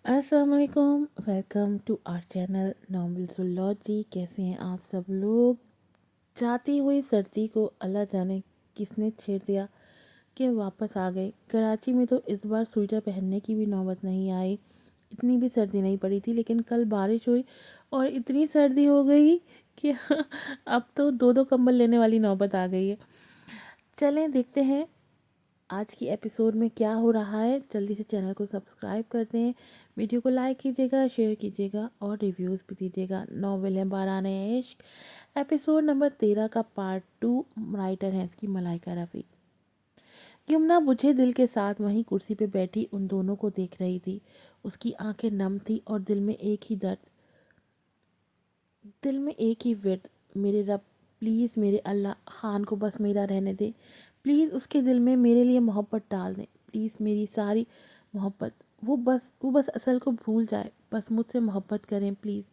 अस्सलाम वालेकुम, welcome to our channel नॉवेल्सोलॉजी। कैसे हैं आप सब लोग? जाती हुई सर्दी को अल्लाह जाने किसने छेड़ दिया कि वापस आ गए। कराची में तो इस बार स्वेटर पहनने की भी नौबत नहीं आई। इतनी भी सर्दी नहीं पड़ी थी, लेकिन कल बारिश हुई और इतनी सर्दी हो गई कि अब तो दो दो कंबल लेने वाली नौबत आ गई है। चलें देखते हैं आज की एपिसोड में क्या हो रहा है। जल्दी से चैनल को सब्सक्राइब कर दें, वीडियो को लाइक कीजिएगा, शेयर कीजिएगा और रिव्यूज़ भी दीजिएगा। नॉवेल है बाराने इश्क, एपिसोड नंबर 13 का पार्ट 2। राइटर है इसकी मलाइका रफ़ी। यमुना बुझे दिल के साथ वहीं कुर्सी पे बैठी उन दोनों को देख रही थी। उसकी आंखें नम थी और दिल में एक ही दर्द, दिल में एक ही विर्द। मेरे रब, प्लीज़ मेरे अल्लाह, खान को बस मेरा रहने दे। प्लीज़ उसके दिल में मेरे लिए मोहब्बत डाल दें। प्लीज़ मेरी सारी मोहब्बत, वो बस असल को भूल जाए। बस मुझसे मोहब्बत करें प्लीज़।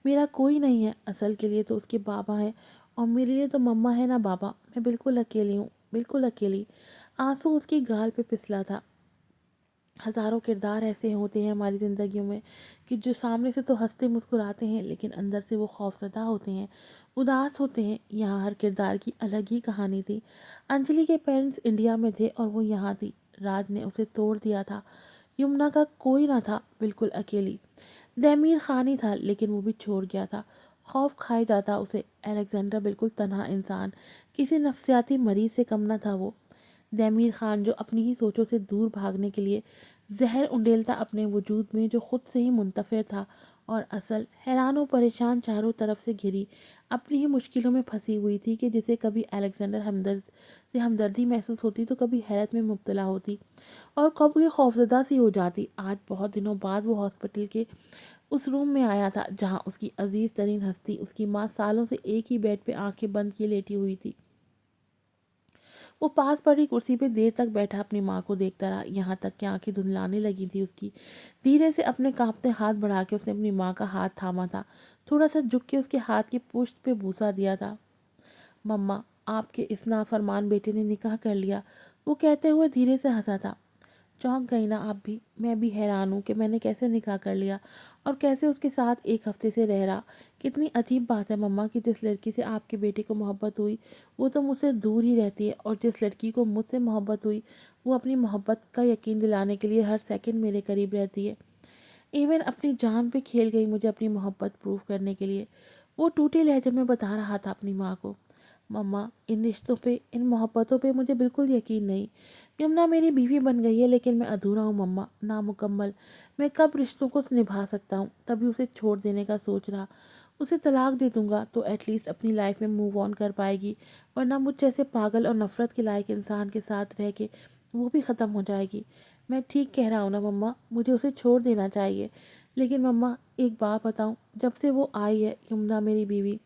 मेरा कोई नहीं है, असल के लिए तो उसके बाबा हैं और मेरे लिए तो मम्मा है ना बाबा। मैं बिल्कुल अकेली हूँ, बिल्कुल अकेली। आंसू उसकी गाल पे फिसला था। हज़ारों किरदार ऐसे होते हैं हमारी ज़िंदगियों में कि जो सामने से तो हंसते मुस्कुराते हैं, लेकिन अंदर से वो खौफज़दा होते हैं, उदास होते हैं। यहाँ हर किरदार की अलग ही कहानी थी। अंजलि के पेरेंट्स इंडिया में थे और वो यहाँ थी। राज ने उसे तोड़ दिया था। यमुना का कोई ना था, बिल्कुल अकेली। दैमीर खानी था, लेकिन वो भी छोड़ गया था। खौफ खाए जाता उसे। अलेक्जेंडर बिल्कुल तन्हा इंसान, किसी नफ्सियाती मरीज से कम न था वो। दैमीर खान जो अपनी ही सोचों से दूर भागने के लिए जहर उंडेलता अपने वजूद में, जो खुद से ही मुंतफिर था। और असल हैरान और परेशान चारों तरफ से घिरी अपनी ही मुश्किलों में फंसी हुई थी कि जिसे कभी अलेक्जेंडर हमदर्द से हमदर्दी महसूस होती तो कभी हैरत में मुब्तला होती और कभी खौफजदा सी हो जाती। आज बहुत दिनों बाद वो हॉस्पिटल के उस रूम में आया था जहाँ उसकी अजीज तरीन हस्ती, उसकी माँ, सालों से एक ही बेड पे आंखें बंद किए लेटी हुई थी। वो पास पड़ी कुर्सी पे देर तक बैठा अपनी माँ को देखता रहा, यहाँ तक कि आंखें धुंधलाने लगी थी उसकी। धीरे से अपने कांपते हाथ बढ़ा के उसने अपनी माँ का हाथ थामा था। थोड़ा सा झुक के उसके हाथ की पुश्त पे बूसा दिया था। मम्मा, आपके इस नाफरमान बेटे ने निकाह कर लिया, वो कहते हुए धीरे से हंसा था। चौंक गई ना आप भी? मैं भी हैरान हूँ कि मैंने कैसे निकाह कर लिया और कैसे उसके साथ एक हफ्ते से रह रहा। कितनी अजीब बात है मम्मा कि जिस लड़की से आपके बेटे को मोहब्बत हुई वो तो मुझसे दूर ही रहती है, और जिस लड़की को मुझसे मोहब्बत हुई वो अपनी मोहब्बत का यकीन दिलाने के लिए हर सेकंड मेरे करीब रहती है। इवन अपनी जान पे खेल गई मुझे अपनी मोहब्बत प्रूव करने के लिए। वो टूटे लहजे में बता रहा था अपनी माँ को। मम्मा, इन रिश्तों पे, इन मोहब्बतों पे मुझे बिल्कुल यकीन नहीं। यमुना मेरी बीवी बन गई है, लेकिन मैं अधूरा हूँ मम्मा, नामुकम्मल। मैं कब रिश्तों को निभा सकता हूँ? तभी उसे छोड़ देने का सोच रहा। उसे तलाक दे दूंगा तो एटलीस्ट अपनी लाइफ में मूव ऑन कर पाएगी, वरना मुझ जैसे पागल और नफरत के लायक इंसान के साथ रह के वो भी ख़त्म हो जाएगी। मैं ठीक कह रहा हूँ ना मम्मा? मुझे उसे छोड़ देना चाहिए। लेकिन मम्मा, एक बात बताऊँ, जब से वो आई है यमुना मेरी बीवी,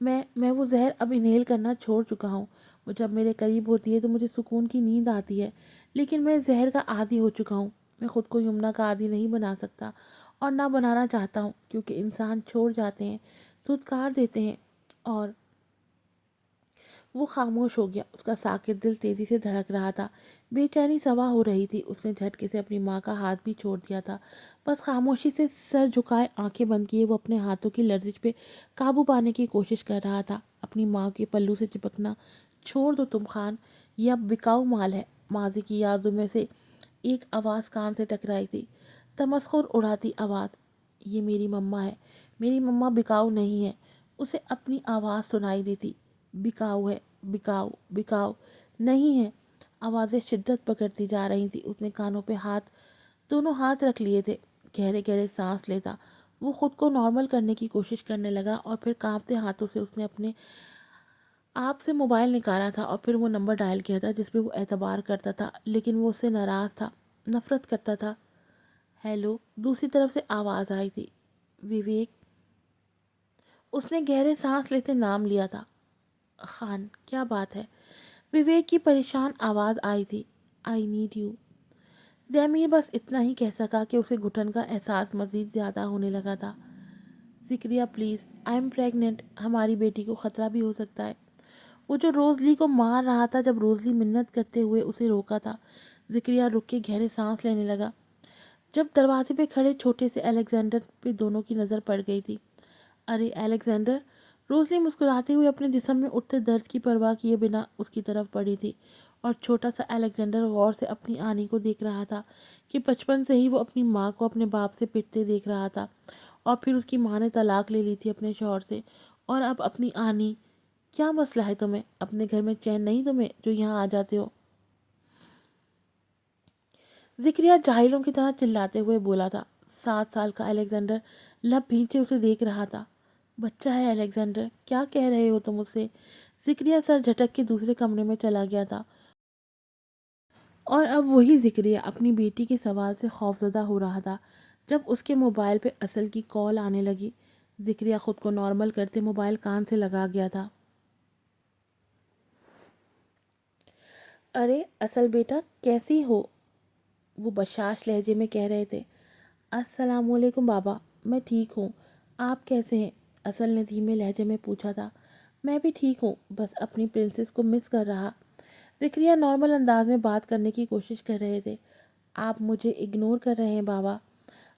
मैं वो जहर अब इनहेल करना छोड़ चुका हूँ। वो जब मेरे करीब होती है तो मुझे सुकून की नींद आती है, लेकिन मैं जहर का आदी हो चुका हूँ। मैं खुद को यमुना का आदी नहीं बना सकता और ना बनाना चाहता हूँ, क्योंकि इंसान छोड़ जाते हैं, धुतकार देते हैं। और वो खामोश हो गया। उसका साकित दिल तेजी से धड़क रहा था, बेचैनी सवा हो रही थी। उसने झटके से अपनी माँ का हाथ भी छोड़ दिया था। बस खामोशी से सर झुकाए, आंखें बंद किए वो अपने हाथों की लर्जिश पे काबू पाने की कोशिश कर रहा था। अपनी माँ के पल्लू से चिपकना छोड़ दो तुम खान, यह अब बिकाऊ माल है। माजी की यादों में से एक आवाज़ कान से टकराई थी, तमस्खुर उड़ाती आवाज़। ये मेरी मम्मा है, मेरी मम्मा बिकाऊ नहीं है। उसे अपनी आवाज़ सुनाई दी थी। बिकाऊ है, बिकाऊ, बिकाऊ नहीं है। आवाज़ें शिद्दत पकड़ती जा रही थी। उसने कानों पे दोनों हाथ रख लिए थे। गहरे गहरे सांस लेता वो खुद को नॉर्मल करने की कोशिश करने लगा, और फिर कांपते हाथों से उसने अपने आप से मोबाइल निकाला था और फिर वो नंबर डायल किया था जिस पे वो एतबार करता था, लेकिन वो उससे नाराज़ था, नफरत करता था। हेलो, दूसरी तरफ से आवाज़ आई थी। विवेक। उसने गहरे सांस लेते नाम लिया था। खान, क्या बात है? विवेक की परेशान आवाज़ आई थी। I need you. दैमीर बस इतना ही कह सका कि उसे घुटन का एहसास मज़ीद ज़्यादा होने लगा था। Zakaria please, I am pregnant, हमारी बेटी को ख़तरा भी हो सकता है। वो जो रोज़ली को मार रहा था, जब रोज़ली मिन्नत करते हुए उसे रोका था। ज़िक्रिया रुक के गहरे सांस लेने लगा। جب دروازے پہ کھڑے چھوٹے سے الیگزینڈر پہ دونوں کی نظر پڑ گئی تھی۔ ارے الیگزینڈر! روزلی مسکراتے ہوئے اپنے جسم میں اٹھتے درد کی پرواہ کیے بنا اس کی طرف بڑھی تھی، اور چھوٹا سا الیگزینڈر غور سے اپنی آنی کو دیکھ رہا تھا کہ بچپن سے ہی وہ اپنی ماں کو اپنے باپ سے پٹتے دیکھ رہا تھا، اور پھر اس کی ماں نے طلاق لے لی تھی اپنے شوہر سے، اور اب اپنی آنی۔ کیا مسئلہ ہے تمہیں؟ اپنے گھر میں چین نہیں تمہیں جو یہاں آ جاتے ہو؟ ذکریہ جاہلوں کی طرح چلاتے ہوئے بولا تھا۔ 7 سال کا الیگزینڈر لب بھینچے اسے دیکھ رہا تھا۔ بچہ ہے الیگزینڈر، کیا کہہ رہے ہو تم اس سے؟ ذکریہ سر جھٹک کے دوسرے کمرے میں چلا گیا تھا، اور اب وہی ذکریہ اپنی بیٹی کے سوال سے خوفزدہ ہو رہا تھا جب اس کے موبائل پہ اصل کی کال آنے لگی۔ ذکریہ خود کو نارمل کرتے موبائل کان سے لگا گیا تھا۔ ارے اصل بیٹا کیسی ہو؟ وہ بشاش لہجے میں کہہ رہے تھے۔ السلام علیکم بابا، میں ٹھیک ہوں، آپ کیسے ہیں؟ اصل نے دھیمے لہجے میں پوچھا تھا۔ میں بھی ٹھیک ہوں، بس اپنی پرنسس کو مس کر رہا۔ ذکریہ نارمل انداز میں بات کرنے کی کوشش کر رہے تھے۔ آپ مجھے اگنور کر رہے ہیں بابا؟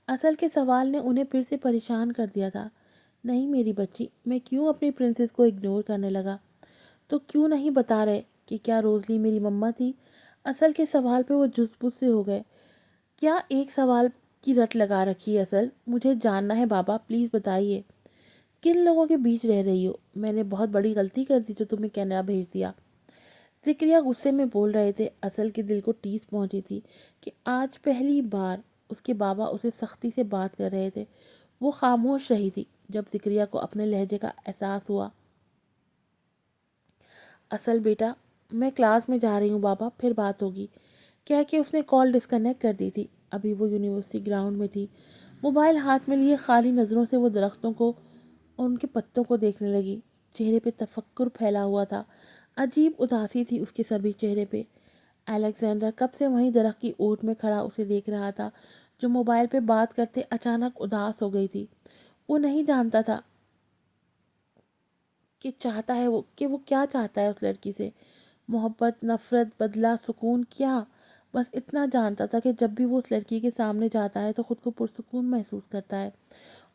اصل کے سوال نے انہیں پھر سے پریشان کر دیا تھا۔ نہیں میری بچی، میں کیوں اپنی پرنسس کو اگنور کرنے لگا؟ تو کیوں نہیں بتا رہے کہ کیا روزلی میری مما تھی؟ اصل کے سوال پہ وہ جز بز سے ہو گئے۔ کیا ایک سوال کی رٹ لگا رکھی ہے اصل؟ مجھے جاننا ہے بابا، پلیز بتائیے۔ کن لوگوں کے بیچ رہ رہی ہو؟ میں نے بہت بڑی غلطی کر دی جو تمہیں کینیڈا بھیج دیا۔ ذکریہ غصے میں بول رہے تھے۔ اصل کے دل کو ٹیس پہنچی تھی کہ آج پہلی بار اس کے بابا اسے سختی سے بات کر رہے تھے۔ وہ خاموش رہی تھی جب ذکریہ کو اپنے لہجے کا احساس ہوا۔ اصل بیٹا، میں کلاس میں جا رہی ہوں بابا، پھر بات ہوگی، کہہ کے اس نے کال ڈسکنیکٹ کر دی تھی۔ ابھی وہ یونیورسٹی گراؤنڈ میں تھی، موبائل ہاتھ میں لیے خالی نظروں سے وہ درختوں کو اور ان کے پتوں کو دیکھنے لگی۔ چہرے پہ تفکر پھیلا ہوا تھا، عجیب اداسی تھی اس کے سبھی چہرے پہ۔ الیگزینڈر کب سے وہیں درخت کی اوٹ میں کھڑا اسے دیکھ رہا تھا جو موبائل پہ بات کرتے اچانک اداس ہو گئی تھی۔ وہ نہیں جانتا تھا کہ وہ کیا چاہتا ہے اس لڑکی سے۔ محبت، نفرت، بدلہ، سکون، کیا؟ بس اتنا جانتا تھا کہ جب بھی وہ اس لڑکی کے سامنے جاتا ہے تو خود کو پرسکون محسوس کرتا ہے،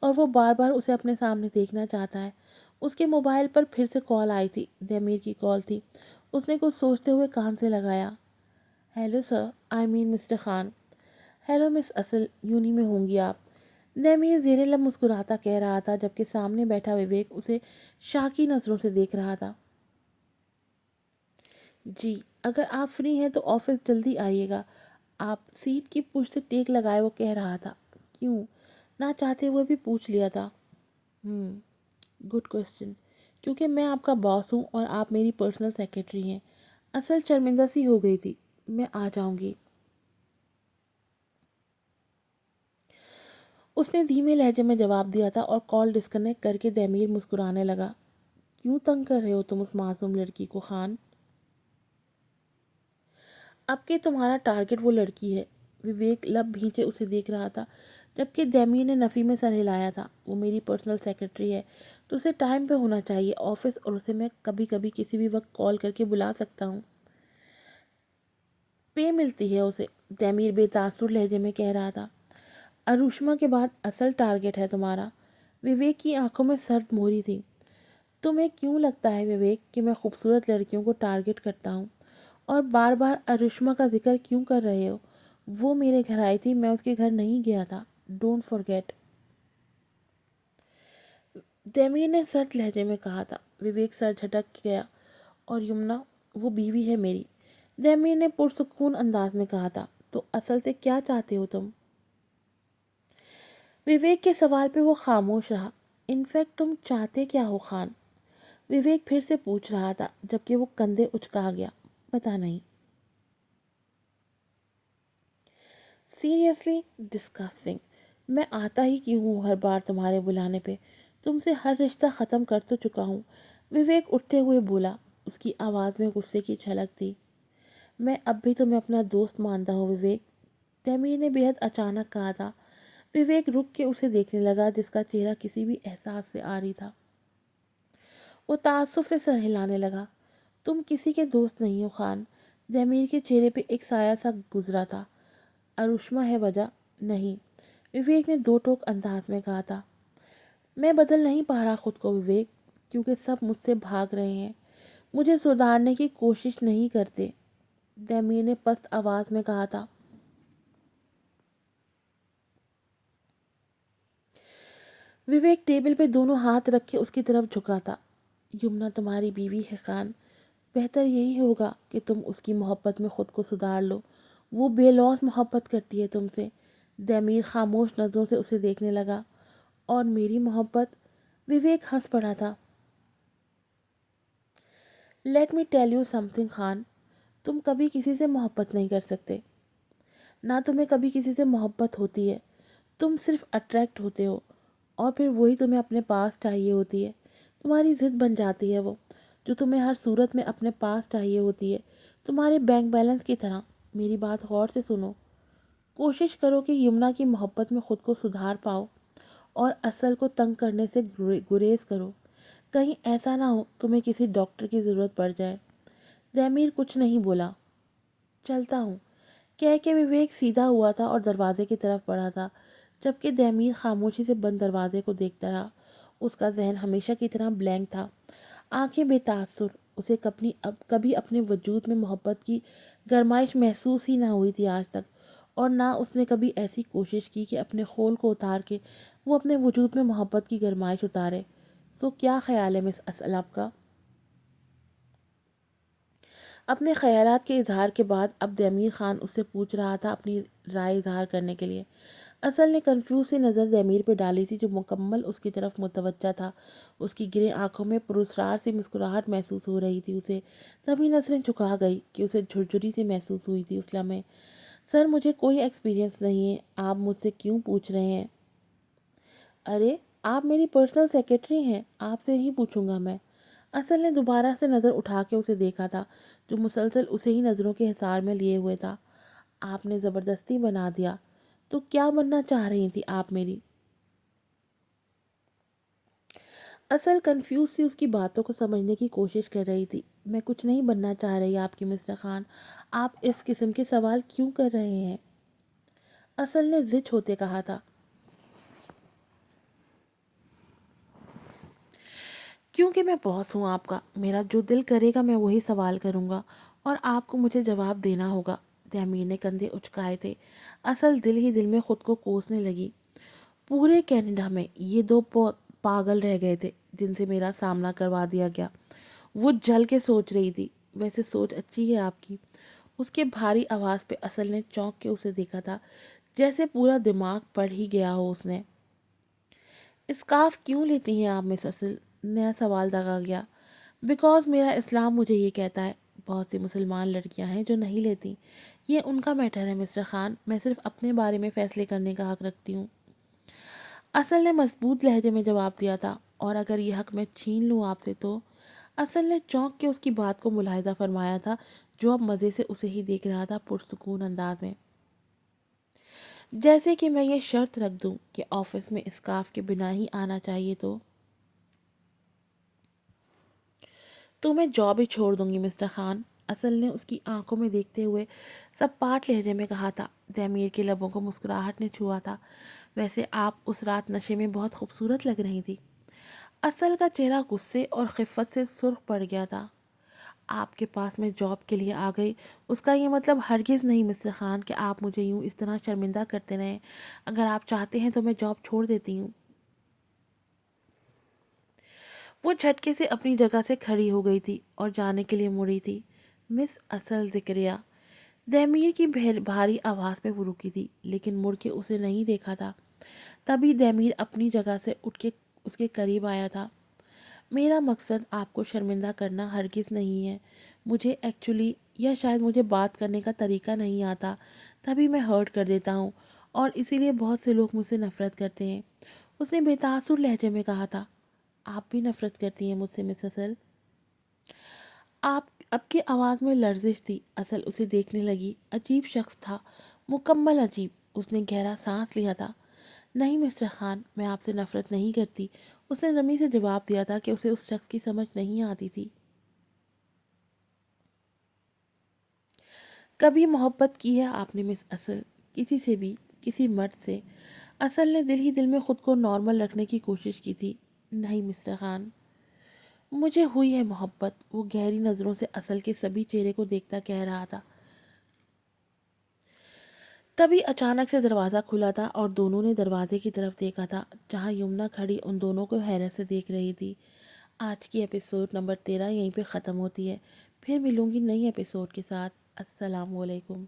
اور وہ بار بار اسے اپنے سامنے دیکھنا چاہتا ہے۔ اس کے موبائل پر پھر سے کال آئی تھی، دمیر کی کال تھی۔ اس نے کچھ سوچتے ہوئے کان سے لگایا۔ ہیلو سر، آئی مین مسٹر خان۔ ہیلو مس اصل، یونی میں ہوں گی آپ؟ دمیر زیر لب مسکراتا کہہ رہا تھا جبکہ سامنے بیٹھا وویک اسے شاکی نظروں سے دیکھ رہا تھا۔ جی، اگر آپ فری ہیں تو آفس جلدی آئیے گا۔ آپ سیٹ کی پشت سے ٹیک لگائے وہ کہہ رہا تھا۔ کیوں؟ نہ چاہتے ہوئے بھی پوچھ لیا تھا۔ Good question. کیونکہ میں آپ کا باس ہوں اور آپ میری پرسنل سیکرٹری ہیں۔ اصل شرمندہ سی ہو گئی تھی۔ میں آ جاؤں گی، اس نے دھیمے لہجے میں جواب دیا تھا، اور کال ڈسکنیکٹ کر کے دمیر مسکرانے لگا۔ کیوں تنگ کر رہے ہو تم اس معصوم لڑکی کو خان؟ اب کہ تمہارا ٹارگٹ وہ لڑکی ہے۔ وویک لب بھینچے اسے دیکھ رہا تھا جبکہ دمیر نے نفی میں سر ہلایا تھا۔ وہ میری پرسنل سیکرٹری ہے تو اسے ٹائم پہ ہونا چاہیے آفس، اور اسے میں کبھی کبھی کسی بھی وقت کال کر کے بلا سکتا ہوں۔ پے ملتی ہے اسے، دمیر بے تاثر لہجے میں کہہ رہا تھا۔ اروشما کے بعد اصل ٹارگٹ ہے تمہارا؟ وویک کی آنکھوں میں سرد مہری تھی۔ تمہیں کیوں لگتا ہے وویک کہ میں خوبصورت لڑکیوں کو ٹارگٹ کرتا ہوں؟ اور بار بار اروشما کا ذکر کیوں کر رہے ہو؟ وہ میرے گھر آئی تھی، میں اس کے گھر نہیں گیا تھا، ڈونٹ فارگیٹ۔ دمیر نے سرد لہجے میں کہا تھا۔ وویک سر جھٹک گیا۔ اور یمنا، وہ بیوی ہے میری، دمیر نے پرسکون انداز میں کہا تھا۔ تو اصل سے کیا چاہتے ہو تم؟ وویک کے سوال پہ وہ خاموش رہا۔ انفیکٹ تم چاہتے کیا ہو خان؟ وویک پھر سے پوچھ رہا تھا جبکہ وہ کندھے اچکا گیا۔ پتہ نہیں۔ Seriously disgusting. میں آتا ہی کیوں ہوں ہر بار تمہارے بلانے پہ؟ تم سے ہر رشتہ ختم کر تو چکا ہوں۔ وویک اٹھتے ہوئے بولا، اس کی آواز میں غصے کی جھلک تھی۔ میں اب بھی تمہیں اپنا دوست مانتا ہوں وویک، تیمیر نے بے حد اچانک کہا تھا۔ وویک رک کے اسے دیکھنے لگا جس کا چہرہ کسی بھی احساس سے عاری تھا۔ وہ تعصب سے سر ہلانے لگا۔ تم کسی کے دوست نہیں ہو خان۔ دمیر کے چہرے پہ ایک سایہ سا گزرا تھا۔ اروشما ہے وجہ، نہیں، विवेक ने दो टोक अंदाज में कहा था। मैं बदल नहीं पा रहा खुद को विवेक, क्योंकि सब मुझसे भाग रहे हैं, मुझे सुधारने की कोशिश नहीं करते, तैमीर ने पस्त आवाज में कहा था। विवेक टेबल पे दोनों हाथ रखे उसकी तरफ झुका था। यमुना तुम्हारी बीवी है खान, बेहतर यही होगा कि तुम उसकी मोहब्बत में खुद को सुधार लो। वो बेलौस मोहब्बत करती है तुमसे। तैमीर खामोश नज़रों से उसे देखने लगा। और मेरी मोहब्बत? विवेक हंस पड़ा था। Let me tell you something Khan, तुम कभी किसी से मोहब्बत नहीं कर सकते, ना तुम्हें कभी किसी से मोहब्बत होती है। तुम सिर्फ अट्रैक्ट होते हो, और फिर वही तुम्हें अपने पास चाहिए होती है। तुम्हारी जिद बन जाती है वो, जो तुम्हें हर सूरत में अपने पास चाहिए होती है, तुम्हारे बैंक बैलेंस की तरह। मेरी बात गौर से सुनो। कोशिश करो कि यमुना की मोहब्बत में खुद को सुधार पाओ, और असल को तंग करने से गुरेज करो। कहीं ऐसा ना हो तुम्हें किसी डॉक्टर की ज़रूरत पड़ जाए। तैमीर कुछ नहीं बोला। चलता हूँ, कह के विवेक सीधा हुआ था और दरवाजे की तरफ बढ़ा था, जबकि तैमीर खामोशी से बंद दरवाजे को देखता रहा। उसका जहन हमेशा की तरह ब्लैंक था, आंखें बेतासुर। उसे कभी अपने वजूद में मोहब्बत की गरमाइश महसूस ही ना हुई थी आज तक, और ना उसने कभी ऐसी कोशिश की कि अपने खोल को उतार के वो अपने वजूद में मोहब्बत की गरमाइश उतारे। तो क्या ख्याल है मिस असल आपका? अपने ख्यालात के इजहार के बाद अब तैमीर खान उससे पूछ रहा था अपनी राय इजहार करने के लिए। असल ने कंफ्यूज सी नज़र तैमीर पे डाली थी, जो मुकम्मल उसकी तरफ मुतवज्जा था। उसकी गिरे आंखों में पुरस्कार सी मुस्कुराहट महसूस हो रही थी उसे। तभी नजरें झुका गई कि उसे झुरझुरी सी महसूस हुई थी उस लम्हे। सर, मुझे कोई एक्सपीरियंस नहीं है, आप मुझसे क्यों पूछ रहे हैं? अरे, आप मेरी पर्सनल सेक्रेटरी हैं, आपसे ही पूछूंगा मैं। असल ने दोबारा से नज़र उठा के उसे देखा था, जो मुसलसल उसे ही नज़रों के हिसार में लिए हुए था। आपने ज़बरदस्ती बना दिया। तो क्या बनना चाह रही थी आप मेरी? असल कंफ्यूज सी उसकी बातों को समझने की कोशिश कर रही थी। मैं कुछ नहीं बनना चाह रही आपकी मिस्टर खान, आप इस किस्म के सवाल क्यों कर रहे हैं? असल ने जिद होते कहा था। क्योंकि मैं बॉस हूँ आपका, मेरा जो दिल करेगा मैं वही सवाल करूँगा, और आपको मुझे जवाब देना होगा। तैमीर ने कंधे उचकाए थे। असल दिल ही दिल में खुद को कोसने लगी। पूरे कनाडा में ये दो पागल रह गए थे जिनसे मेरा सामना करवा दिया गया। वो जल के सोच रही थी। वैसे सोच अच्छी है आपकी। उसके भारी आवाज़ पे असल ने चौंक के उसे देखा था, जैसे पूरा दिमाग पढ़ ही गया हो उसने। स्कार्फ क्यों लेती हैं आप मिस असल? नया सवाल दागा गया। बिकॉज मेरा इस्लाम मुझे ये कहता है। बहुत सी मुसलमान लड़कियां हैं जो नहीं लेती। ये उनका मैटर है मिस्टर खान, मैं सिर्फ अपने बारे में फ़ैसले करने का हक रखती हूँ। असल ने मजबूत लहजे में जवाब दिया था। और अगर ये हक मैं छीन लूँ आपसे तो? असल ने चौंक के उसकी बात को मुलाहिजा फरमाया था, जो अब मज़े से उसे ही देख रहा था पुरसुकून अंदाज में। जैसे कि मैं ये शर्त रख दूं कि ऑफिस में स्कार्फ के बिना ही आना चाहिए तो मैं जॉब ही छोड़ दूंगी मिस्टर खान। असल ने उसकी आंखों में देखते हुए सपाट लहजे में कहा था। तैमीर के लबों को मुस्कुराहट ने छुआ था। वैसे आप उस रात नशे में बहुत खूबसूरत लग रही थी। असल का चेहरा गुस्से और खिफ़्फ़त से सुर्ख पड़ गया था। आपके पास मैं जॉब के लिए आ गई, उसका ये मतलब हरगिज़ नहीं मिस्टर खान कि आप मुझे यूँ इस तरह शर्मिंदा करते रहें। अगर आप चाहते हैं तो मैं जॉब छोड़ देती हूँ। वो झटके से अपनी जगह से खड़ी हो गई थी और जाने के लिए मुड़ी थी। मिस असल ज़िक्रिया, तैमीर की भारी आवाज़ में वो रुकी थी, लेकिन मुड़ के उसे नहीं देखा था। तभी तैमीर अपनी जगह से उठ के उसके करीब आया था। मेरा मकसद आपको शर्मिंदा करना हरगिज़ नहीं है। मुझे एक्चुअली, या शायद मुझे बात करने का तरीका नहीं आता, तभी मैं हर्ट कर देता हूँ, और इसीलिए बहुत से लोग मुझसे नफ़रत करते हैं। उसने बेतासुर लहजे में कहा था। आप भी नफ़रत करती हैं मुझसे मिस असल? आप अब की आवाज़ में लर्जिश थी। असल उसे देखने लगी। अजीब शख्स था, मुकम्मल अजीब। उसने गहरा सांस लिया था। नहीं मिस्टर खान, मैं आपसे नफ़रत नहीं करती। उसने नमी से जवाब दिया था कि उसे उस शख्स की समझ नहीं आती थी। कभी मोहब्बत की है आपने मिस असल? किसी से भी? کسی مرد سے۔ اصل نے دل ہی دل میں خود کو نارمل رکھنے کی کوشش کی تھی۔ نہیں مسٹر خان، مجھے ہوئی ہے محبت، وہ گہری نظروں سے اصل کے سبھی چہرے کو دیکھتا کہہ رہا تھا۔ تبھی اچانک سے دروازہ کھلا تھا اور دونوں نے دروازے کی طرف دیکھا تھا جہاں یمنا کھڑی ان دونوں کو حیرت سے دیکھ رہی تھی۔ آج کی ایپیسوڈ نمبر 13 یہیں پہ ختم ہوتی ہے۔ پھر ملوں گی نئی ایپیسوڈ کے ساتھ۔ السلام علیکم۔